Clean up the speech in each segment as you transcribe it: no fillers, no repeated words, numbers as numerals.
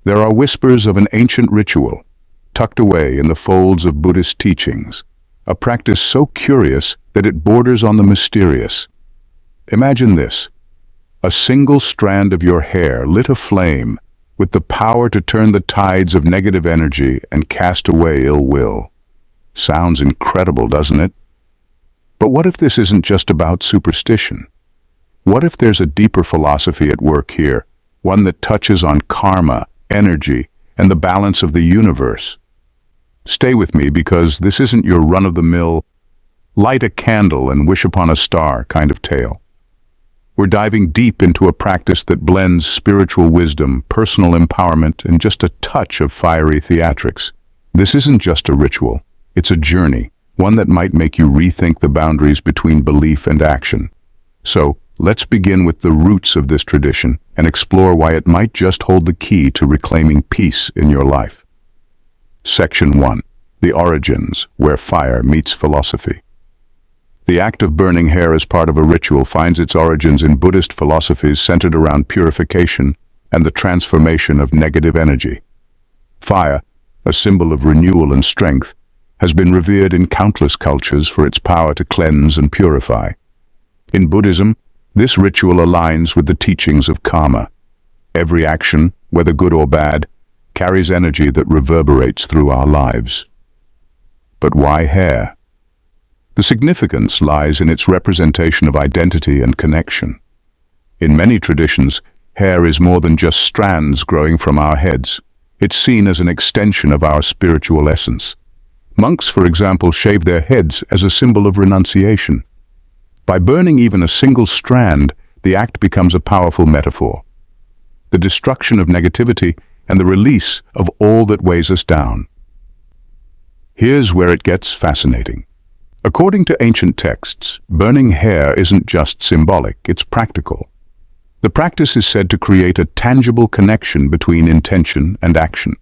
There are whispers of an ancient ritual, tucked away in the folds of Buddhist teachings, a practice so curious that it borders on the mysterious. Imagine this: a single strand of your hair lit aflame with the power to turn the tides of negative energy and cast away ill will. Sounds incredible, doesn't it? But what if this isn't just about superstition? What if there's a deeper philosophy at work here, one that touches on karma, energy, and the balance of the universe? Stay with me, because this isn't your run-of-the-mill, light a candle and wish upon a star kind of tale. We're diving deep into a practice that blends spiritual wisdom, personal empowerment, and just a touch of fiery theatrics. This isn't just a ritual, it's a journey, one that might make you rethink the boundaries between belief and action. So, let's begin with the roots of this tradition and explore why it might just hold the key to reclaiming peace in your life. Section 1. The Origins, where fire meets philosophy. The act of burning hair as part of a ritual finds its origins in Buddhist philosophies centered around purification and the transformation of negative energy. Fire, a symbol of renewal and strength, has been revered in countless cultures for its power to cleanse and purify. In Buddhism, this ritual aligns with the teachings of karma. Every action, whether good or bad, carries energy that reverberates through our lives. But why hair? The significance lies in its representation of identity and connection. In many traditions, hair is more than just strands growing from our heads. It's seen as an extension of our spiritual essence. Monks, for example, shave their heads as a symbol of renunciation. By burning even a single strand, the act becomes a powerful metaphor: the destruction of negativity and the release of all that weighs us down. Here's where it gets fascinating. According to ancient texts, burning hair isn't just symbolic, it's practical. The practice is said to create a tangible connection between intention and action.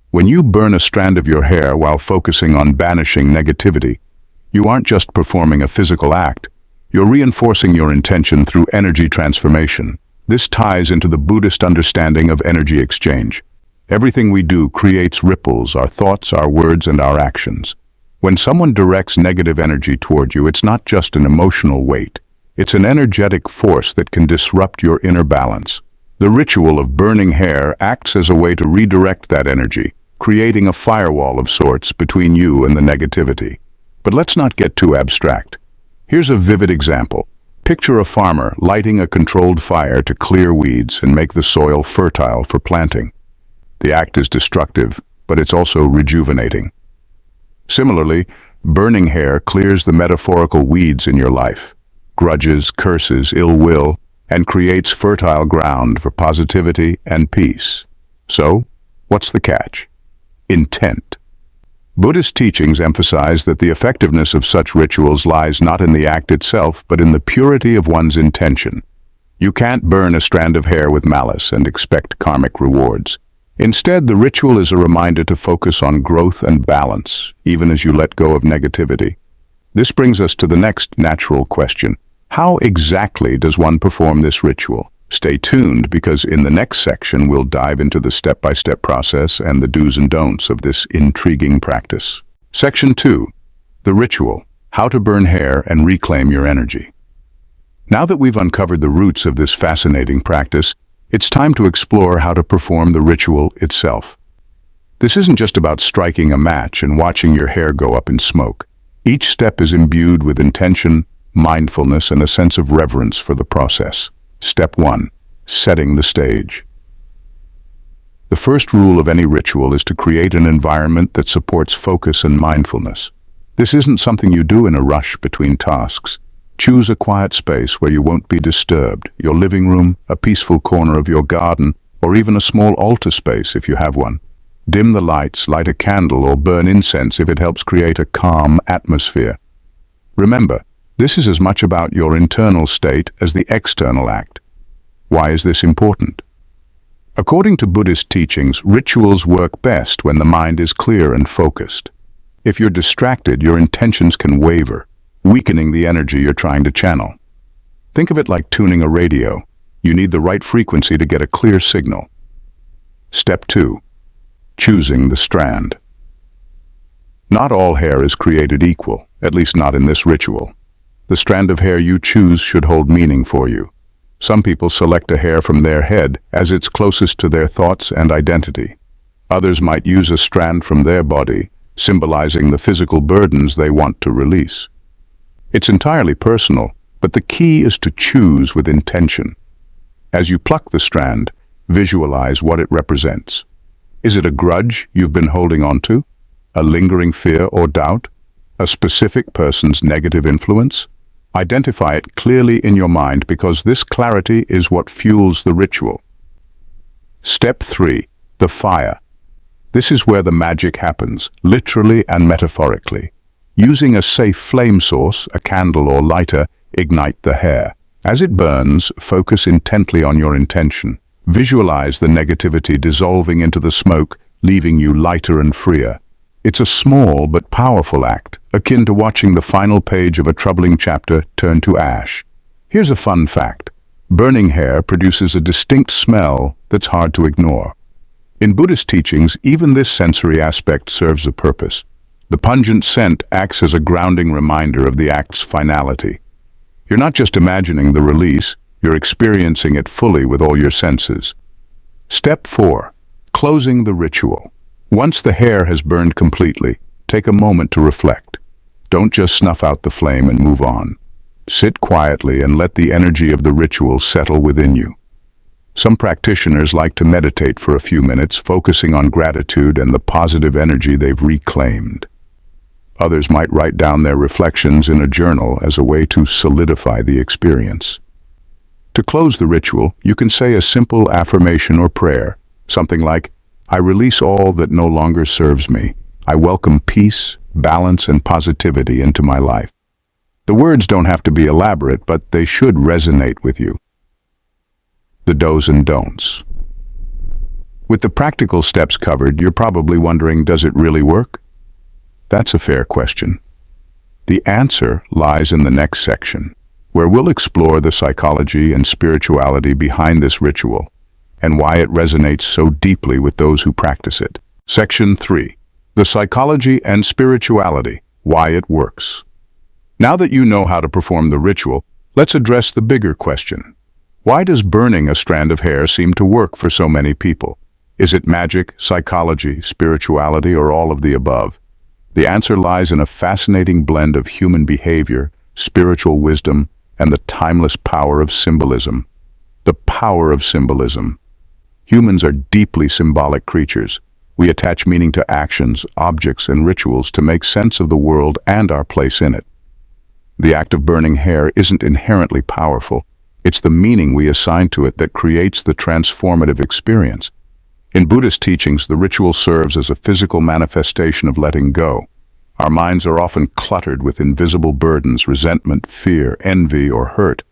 When you burn a strand of your hair while focusing on banishing negativity, you aren't just performing a physical act, you're reinforcing your intention through energy transformation. This ties into the Buddhist understanding of energy exchange. Everything we do creates ripples: our thoughts, our words, and our actions. When someone directs negative energy toward you, it's not just an emotional weight. It's an energetic force that can disrupt your inner balance. The ritual of burning hair acts as a way to redirect that energy, creating a firewall of sorts between you and the negativity. But let's not get too abstract. Here's a vivid example. Picture a farmer lighting a controlled fire to clear weeds and make the soil fertile for planting. The act is destructive, but it's also rejuvenating. Similarly, burning hair clears the metaphorical weeds in your life, grudges, curses, ill will, and creates fertile ground for positivity and peace. So, what's the catch? Intent. Buddhist teachings emphasize that the effectiveness of such rituals lies not in the act itself, but in the purity of one's intention. You can't burn a strand of hair with malice and expect karmic rewards. Instead, the ritual is a reminder to focus on growth and balance, even as you let go of negativity. This brings us to the next natural question: how exactly does one perform this ritual? Stay tuned, because in the next section we'll dive into the step-by-step process and the do's and don'ts of this intriguing practice. Section 2. The Ritual: How to Burn Hair and Reclaim Your Energy. Now that we've uncovered the roots of this fascinating practice, it's time to explore how to perform the ritual itself. This isn't just about striking a match and watching your hair go up in smoke. Each step is imbued with intention, mindfulness, and a sense of reverence for the process. Step 1. Setting the stage. The first rule of any ritual is to create an environment that supports focus and mindfulness. This isn't something you do in a rush between tasks. Choose a quiet space where you won't be disturbed: your living room, a peaceful corner of your garden, or even a small altar space if you have one. Dim the lights, light a candle, or burn incense if it helps create a calm atmosphere. Remember, this is as much about your internal state as the external act. Why is this important? According to Buddhist teachings, rituals work best when the mind is clear and focused. If you're distracted, your intentions can waver, weakening the energy you're trying to channel. Think of it like tuning a radio. You need the right frequency to get a clear signal. Step 2. Choosing the strand. Not all hair is created equal, at least not in this ritual. The strand of hair you choose should hold meaning for you. Some people select a hair from their head as it's closest to their thoughts and identity. Others might use a strand from their body, symbolizing the physical burdens they want to release. It's entirely personal, but the key is to choose with intention. As you pluck the strand, visualize what it represents. Is it a grudge you've been holding on to? A lingering fear or doubt? A specific person's negative influence? Identify it clearly in your mind because this clarity is what fuels the ritual. Step 3. The fire. This is where the magic happens, literally and metaphorically. Using a safe flame source, a candle or lighter, ignite the hair. As it burns, focus intently on your intention. Visualize the negativity dissolving into the smoke, leaving you lighter and freer. It's a small but powerful act, akin to watching the final page of a troubling chapter turn to ash. Here's a fun fact. Burning hair produces a distinct smell that's hard to ignore. In Buddhist teachings, even this sensory aspect serves a purpose. The pungent scent acts as a grounding reminder of the act's finality. You're not just imagining the release, you're experiencing it fully with all your senses. Step 4. Closing the ritual. Once the hair has burned completely, take a moment to reflect. Don't just snuff out the flame and move on. Sit quietly and let the energy of the ritual settle within you. Some practitioners like to meditate for a few minutes, focusing on gratitude and the positive energy they've reclaimed. Others might write down their reflections in a journal as a way to solidify the experience. To close the ritual, you can say a simple affirmation or prayer, something like, I release all that no longer serves me. I welcome peace, balance, and positivity into my life. The words don't have to be elaborate, but they should resonate with you. The do's and don'ts. With the practical steps covered, you're probably wondering, does it really work? That's a fair question. The answer lies in the next section, where we'll explore the psychology and spirituality behind this ritual, and why it resonates so deeply with those who practice it. Section 3. The psychology and spirituality, why it works. Now that you know how to perform the ritual, let's address the bigger question. Why does burning a strand of hair seem to work for so many people? Is it magic, psychology, spirituality, or all of the above? The answer lies in a fascinating blend of human behavior, spiritual wisdom, and the timeless power of symbolism. The power of symbolism. Humans are deeply symbolic creatures. We attach meaning to actions, objects, and rituals to make sense of the world and our place in it. The act of burning hair isn't inherently powerful. It's the meaning we assign to it that creates the transformative experience. In Buddhist teachings, the ritual serves as a physical manifestation of letting go. Our minds are often cluttered with invisible burdens, resentment, fear, envy, or hurt.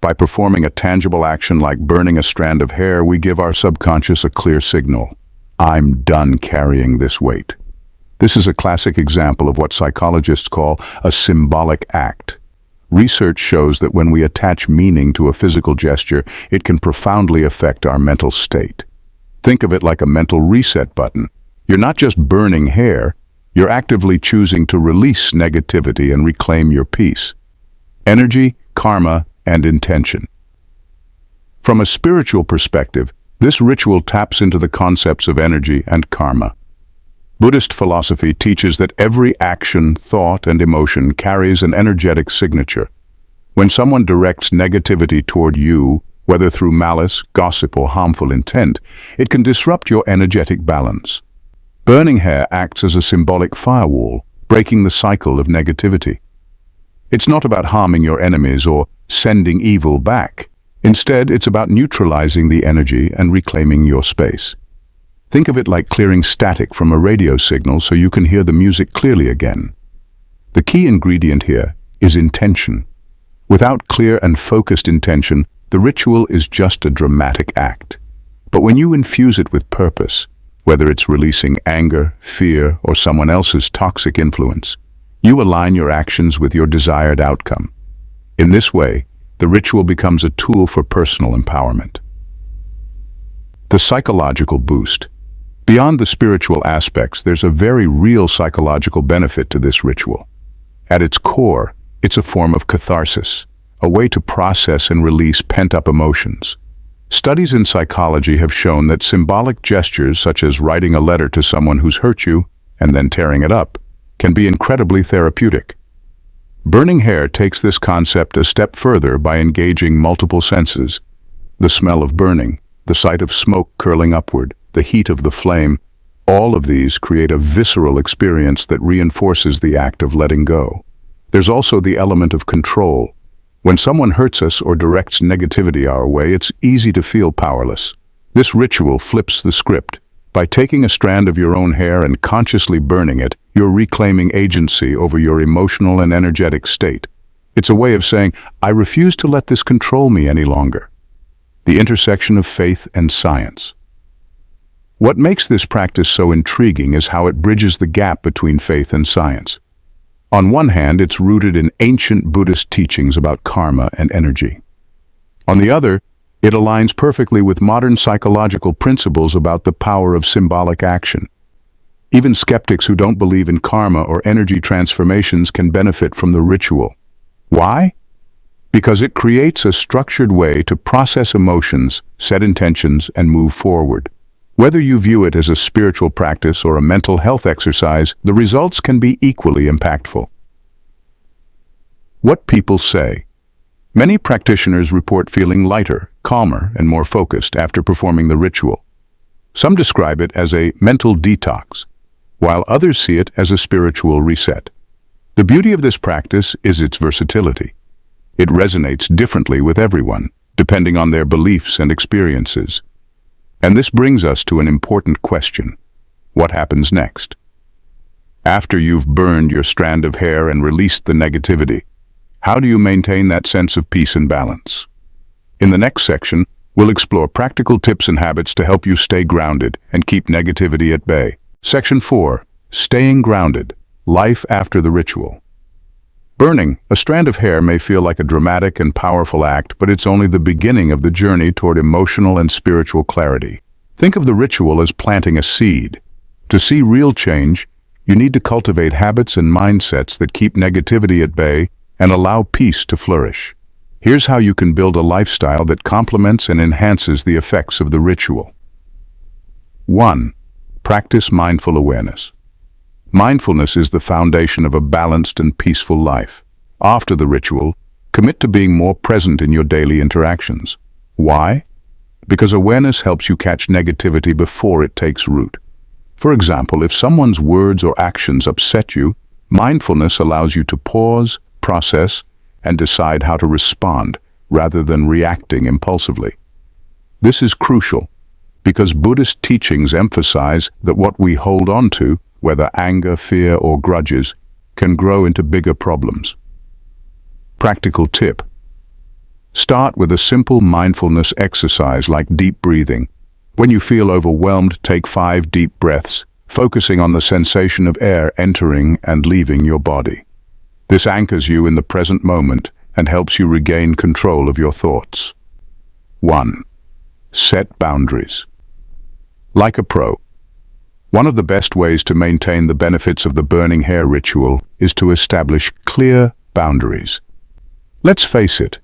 By performing a tangible action like burning a strand of hair, we give our subconscious a clear signal. I'm done carrying this weight. This is a classic example of what psychologists call a symbolic act. Research shows that when we attach meaning to a physical gesture, it can profoundly affect our mental state. Think of it like a mental reset button. You're not just burning hair, you're actively choosing to release negativity and reclaim your peace. Energy, karma, and intention. From a spiritual perspective, this ritual taps into the concepts of energy and karma. Buddhist philosophy teaches that every action, thought, and emotion carries an energetic signature. When someone directs negativity toward you, whether through malice, gossip, or harmful intent, it can disrupt your energetic balance. Burning hair acts as a symbolic firewall, breaking the cycle of negativity. It's not about harming your enemies or sending evil back. Instead, it's about neutralizing the energy and reclaiming your space. Think of it like clearing static from a radio signal so you can hear the music clearly again. The key ingredient here is intention. Without clear and focused intention, the ritual is just a dramatic act. But when you infuse it with purpose, whether it's releasing anger, fear, or someone else's toxic influence, you align your actions with your desired outcome. In this way, the ritual becomes a tool for personal empowerment. The psychological boost. Beyond the spiritual aspects, there's a very real psychological benefit to this ritual. At its core, it's a form of catharsis, a way to process and release pent-up emotions. Studies in psychology have shown that symbolic gestures such as writing a letter to someone who's hurt you and then tearing it up can be incredibly therapeutic. Burning hair takes this concept a step further by engaging multiple senses. The smell of burning, the sight of smoke curling upward, the heat of the flame, all of these create a visceral experience that reinforces the act of letting go. There's also the element of control. When someone hurts us or directs negativity our way, it's easy to feel powerless. This ritual flips the script. By taking a strand of your own hair and consciously burning it, you're reclaiming agency over your emotional and energetic state. It's a way of saying, I refuse to let this control me any longer. The intersection of faith and science. What makes this practice so intriguing is how it bridges the gap between faith and science. On one hand, it's rooted in ancient Buddhist teachings about karma and energy. On the other, it aligns perfectly with modern psychological principles about the power of symbolic action. Even skeptics who don't believe in karma or energy transformations can benefit from the ritual. Why? Because it creates a structured way to process emotions, set intentions, and move forward. Whether you view it as a spiritual practice or a mental health exercise, the results can be equally impactful. What people say. Many practitioners report feeling lighter, calmer, and more focused after performing the ritual. Some describe it as a mental detox, while others see it as a spiritual reset. The beauty of this practice is its versatility. It resonates differently with everyone, depending on their beliefs and experiences. And this brings us to an important question. What happens next? After you've burned your strand of hair and released the negativity, how do you maintain that sense of peace and balance? In the next section, we'll explore practical tips and habits to help you stay grounded and keep negativity at bay. Section 4. Staying grounded. Life after the ritual. Burning a strand of hair may feel like a dramatic and powerful act, but it's only the beginning of the journey toward emotional and spiritual clarity. Think of the ritual as planting a seed. To see real change, you need to cultivate habits and mindsets that keep negativity at bay and allow peace to flourish. Here's how you can build a lifestyle that complements and enhances the effects of the ritual. 1. Practice mindful awareness. Mindfulness is the foundation of a balanced and peaceful life. After the ritual, commit to being more present in your daily interactions. Why? Because awareness helps you catch negativity before it takes root. For example, if someone's words or actions upset you, mindfulness allows you to pause, process, and decide how to respond rather than reacting impulsively. This is crucial because Buddhist teachings emphasize that what we hold on to, whether anger, fear, or grudges, can grow into bigger problems. Practical tip. Start with a simple mindfulness exercise like deep breathing. When you feel overwhelmed, take 5 deep breaths, focusing on the sensation of air entering and leaving your body. This anchors you in the present moment and helps you regain control of your thoughts. 1. Set boundaries. Like a pro. One of the best ways to maintain the benefits of the burning hair ritual is to establish clear boundaries. Let's face it,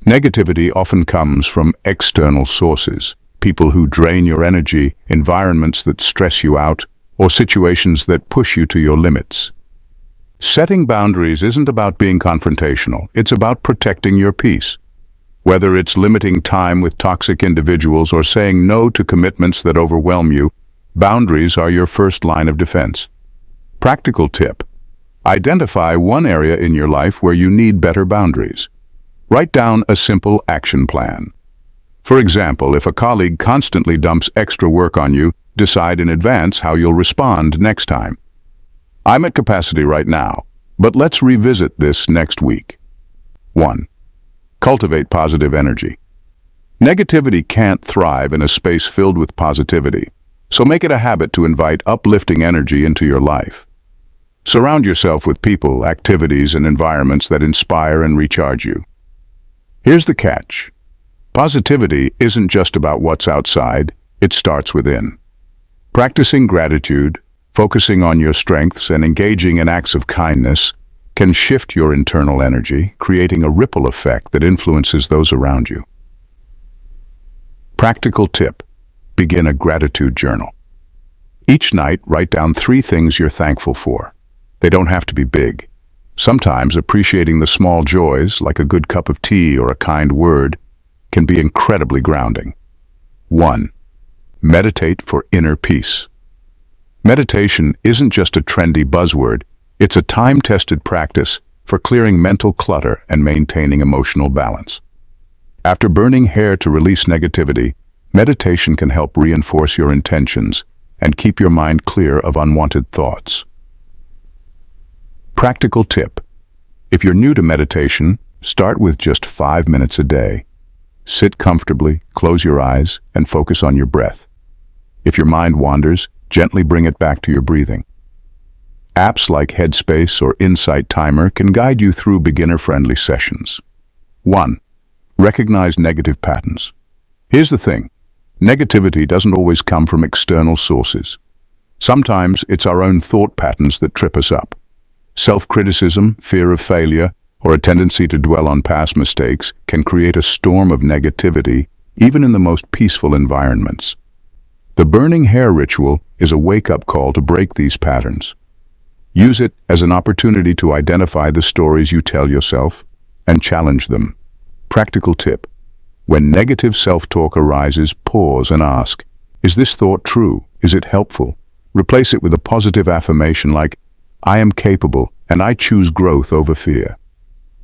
negativity often comes from external sources, people who drain your energy, environments that stress you out, or situations that push you to your limits. Setting boundaries isn't about being confrontational, it's about protecting your peace. Whether it's limiting time with toxic individuals or saying no to commitments that overwhelm you, boundaries are your first line of defense. Practical tip. Identify one area in your life where you need better boundaries. Write down a simple action plan. For example, if a colleague constantly dumps extra work on you, decide in advance how you'll respond next time. I'm at capacity right now, but let's revisit this next week. 1. Cultivate positive energy. Negativity can't thrive in a space filled with positivity, so make it a habit to invite uplifting energy into your life. Surround yourself with people, activities, and environments that inspire and recharge you. Here's the catch. Positivity isn't just about what's outside, It starts within. Practicing gratitude, focusing on your strengths and engaging in acts of kindness can shift your internal energy, creating a ripple effect that influences those around you. Practical tip: begin a gratitude journal. Each night, write down 3 things you're thankful for. They don't have to be big. Sometimes appreciating the small joys, like a good cup of tea or a kind word, can be incredibly grounding. 1. Meditate for inner peace. Meditation isn't just a trendy buzzword, it's a time-tested practice for clearing mental clutter and maintaining emotional balance. After burning hair to release negativity, meditation can help reinforce your intentions and keep your mind clear of unwanted thoughts. Practical tip: if you're new to meditation, start with just 5 minutes a day. Sit comfortably, close your eyes, and focus on your breath. If your mind wanders, gently bring it back to your breathing. Apps like Headspace or Insight Timer can guide you through beginner-friendly sessions. 1. Recognize negative patterns. Here's the thing: negativity doesn't always come from external sources. Sometimes it's our own thought patterns that trip us up. Self-criticism, fear of failure, or a tendency to dwell on past mistakes can create a storm of negativity, even in the most peaceful environments. The burning hair ritual is a wake-up call to break these patterns. Use it as an opportunity to identify the stories you tell yourself and challenge them. Practical tip: when negative self-talk arises, pause and ask, is this thought true? Is it helpful? Replace it with a positive affirmation like, I am capable and I choose growth over fear.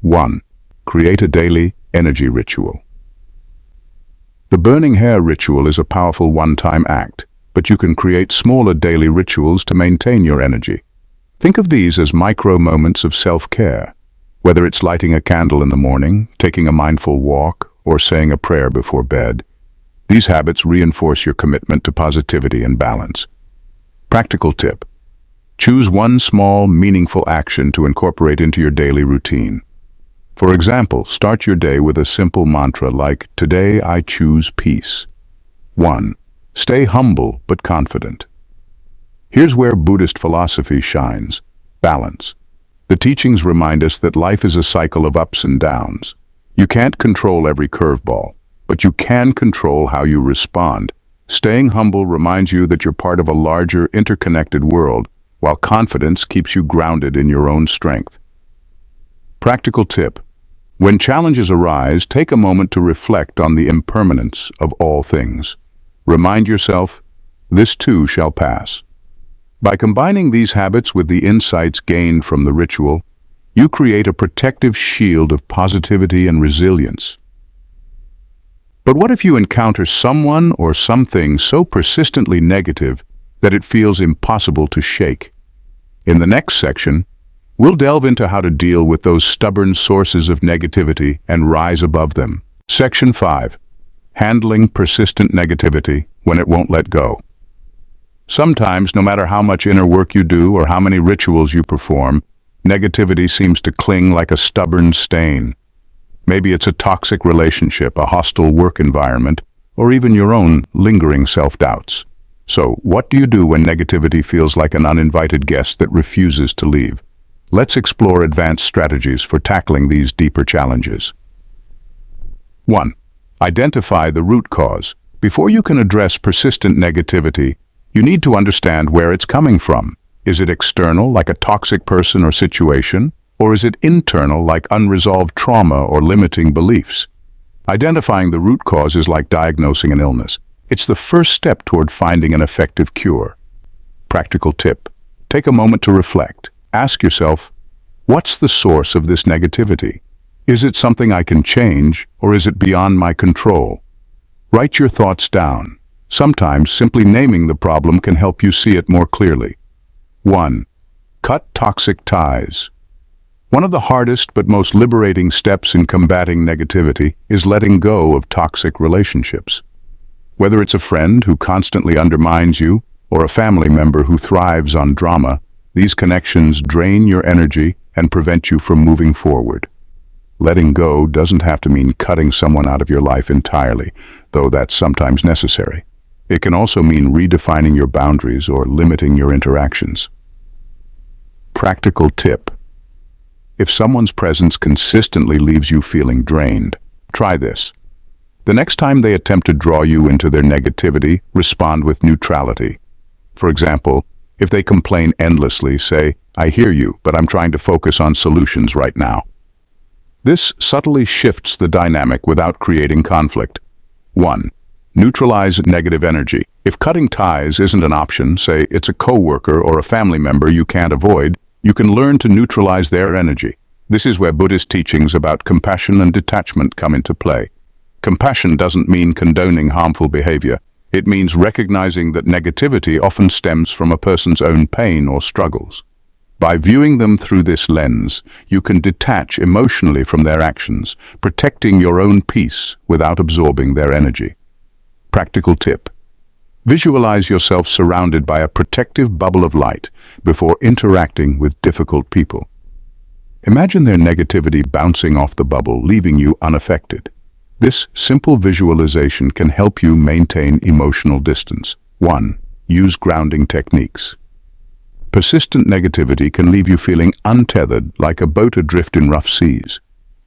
1. Create a daily energy ritual. The burning hair ritual is a powerful one-time act, but you can create smaller daily rituals to maintain your energy. Think of these as micro moments of self-care, whether it's lighting a candle in the morning, taking a mindful walk, or saying a prayer before bed. These habits reinforce your commitment to positivity and balance. Practical tip: choose one small, meaningful action to incorporate into your daily routine. For example, start your day with a simple mantra like, today I choose peace. 1. Stay humble but confident. Here's where Buddhist philosophy shines: balance. The teachings remind us that life is a cycle of ups and downs. You can't control every curveball, but you can control how you respond. Staying humble reminds you that you're part of a larger, interconnected world, while confidence keeps you grounded in your own strength. Practical tip: when challenges arise, take a moment to reflect on the impermanence of all things. Remind yourself, this too shall pass. By combining these habits with the insights gained from the ritual, you create a protective shield of positivity and resilience. But what if you encounter someone or something so persistently negative that it feels impossible to shake? In the next section, we'll delve into how to deal with those stubborn sources of negativity and rise above them. Section 5. Handling persistent negativity when it won't let go. Sometimes, no matter how much inner work you do or how many rituals you perform, negativity seems to cling like a stubborn stain. Maybe it's a toxic relationship, a hostile work environment, or even your own lingering self-doubts. So, what do you do when negativity feels like an uninvited guest that refuses to leave? Let's explore advanced strategies for tackling these deeper challenges. 1. Identify the root cause. Before you can address persistent negativity, you need to understand where it's coming from. Is it external, like a toxic person or situation? Or is it internal, like unresolved trauma or limiting beliefs? Identifying the root cause is like diagnosing an illness. It's the first step toward finding an effective cure. Practical tip: take a moment to reflect. Ask yourself, what's the source of this negativity? Is it something I can change, or is it beyond my control? Write your thoughts down. Sometimes simply naming the problem can help you see it more clearly. 1. Cut toxic ties. One of the hardest but most liberating steps in combating negativity is letting go of toxic relationships. Whether it's a friend who constantly undermines you or a family member who thrives on drama, these connections drain your energy and prevent you from moving forward. Letting go doesn't have to mean cutting someone out of your life entirely, though that's sometimes necessary. It can also mean redefining your boundaries or limiting your interactions. Practical tip. If someone's presence consistently leaves you feeling drained, try this. The next time they attempt to draw you into their negativity, respond with neutrality. For example, if they complain endlessly, say, "I hear you, but I'm trying to focus on solutions right now." This subtly shifts the dynamic without creating conflict. 1. Neutralize negative energy. If cutting ties isn't an option, say it's a coworker or a family member you can't avoid, you can learn to neutralize their energy. This is where Buddhist teachings about compassion and detachment come into play. Compassion doesn't mean condoning harmful behavior. It means recognizing that negativity often stems from a person's own pain or struggles. By viewing them through this lens, you can detach emotionally from their actions, protecting your own peace without absorbing their energy. Practical tip. Visualize yourself surrounded by a protective bubble of light before interacting with difficult people. Imagine their negativity bouncing off the bubble, leaving you unaffected. This simple visualization can help you maintain emotional distance. 1. Use grounding techniques. Persistent negativity can leave you feeling untethered, like a boat adrift in rough seas.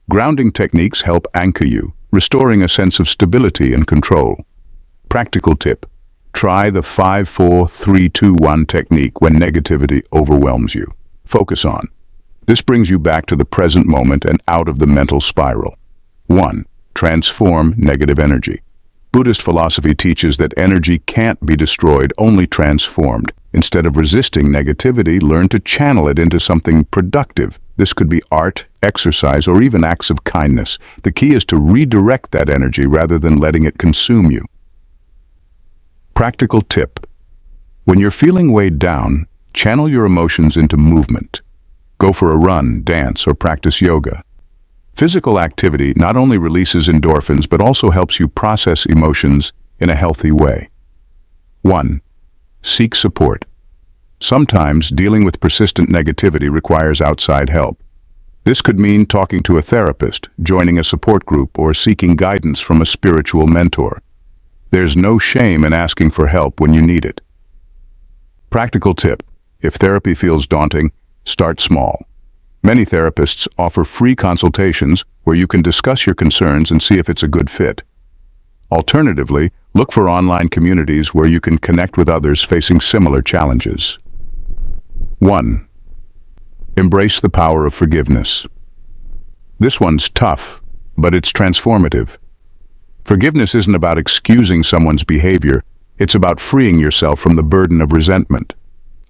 Grounding techniques help anchor you, restoring a sense of stability and control. Practical tip. Try the 5-4-3-2-1 technique when negativity overwhelms you. Focus on. This brings you back to the present moment and out of the mental spiral. 1. Transform negative energy. Buddhist philosophy teaches that energy can't be destroyed, only transformed. Instead of resisting negativity, learn to channel it into something productive. This could be art, exercise, or even acts of kindness. The key is to redirect that energy rather than letting it consume you. Practical tip. When you're feeling weighed down, channel your emotions into movement. Go for a run, dance, or practice yoga. Physical activity not only releases endorphins but also helps you process emotions in a healthy way. 1. Seek support. Sometimes dealing with persistent negativity requires outside help. This could mean talking to a therapist, joining a support group, or seeking guidance from a spiritual mentor. There's no shame in asking for help when you need it. Practical tip. If therapy feels daunting, start small. Many therapists offer free consultations where you can discuss your concerns and see if it's a good fit. Alternatively, look for online communities where you can connect with others facing similar challenges. 1. Embrace the power of forgiveness. This one's tough, but it's transformative. Forgiveness isn't about excusing someone's behavior, it's about freeing yourself from the burden of resentment.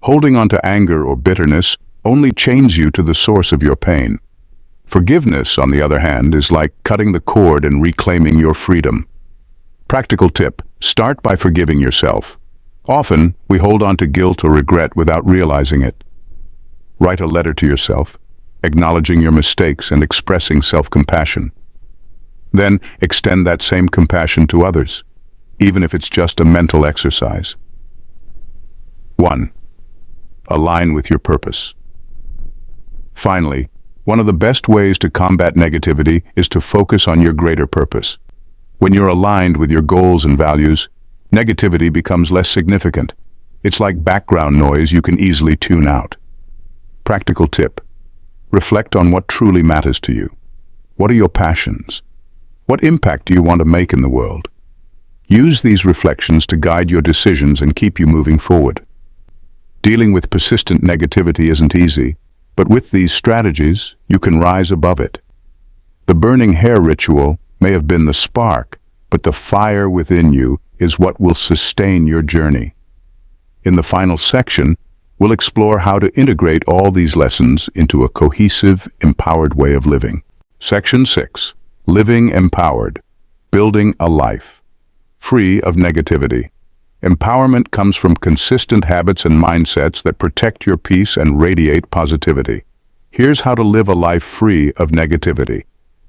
Holding on to anger or bitterness only chains you to the source of your pain. Forgiveness, on the other hand, is like cutting the cord and reclaiming your freedom. Practical tip. Start by forgiving yourself. Often, we hold on to guilt or regret without realizing it. Write a letter to yourself, acknowledging your mistakes and expressing self-compassion. Then, extend that same compassion to others, even if it's just a mental exercise. 1. Align with your purpose. Finally, one of the best ways to combat negativity is to focus on your greater purpose. When you're aligned with your goals and values, negativity becomes less significant. It's like background noise you can easily tune out. Practical tip. Reflect on what truly matters to you. What are your passions? What impact do you want to make in the world? Use these reflections to guide your decisions and keep you moving forward. Dealing with persistent negativity isn't easy, but with these strategies, you can rise above it. The burning hair ritual may have been the spark, but the fire within you is what will sustain your journey. In the final section, we'll explore how to integrate all these lessons into a cohesive, empowered way of living. Section 6. Living empowered. Building a life free of negativity. Empowerment comes from consistent habits and mindsets that protect your peace and radiate positivity. Here's how to live a life free of negativity.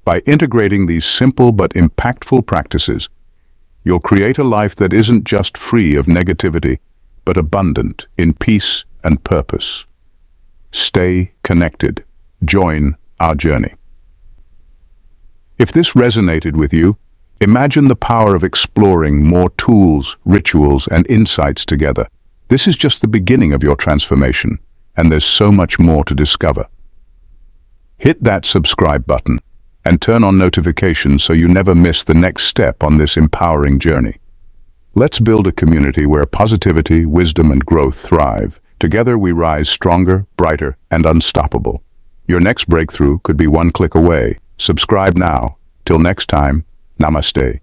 By integrating these simple but impactful practices, you'll create a life that isn't just free of negativity, but abundant in peace and purpose. Stay connected. Join our journey. If this resonated with you, Imagine the power of exploring more tools, rituals, and insights together. This is just the beginning of your transformation, and there's so much more to discover. Hit that subscribe button and turn on notifications so you never miss the next step on this empowering journey. Let's build a community where positivity, wisdom, and growth thrive. Together we rise stronger, brighter, and unstoppable. Your next breakthrough could be one click away. Subscribe now. Till next time, namaste.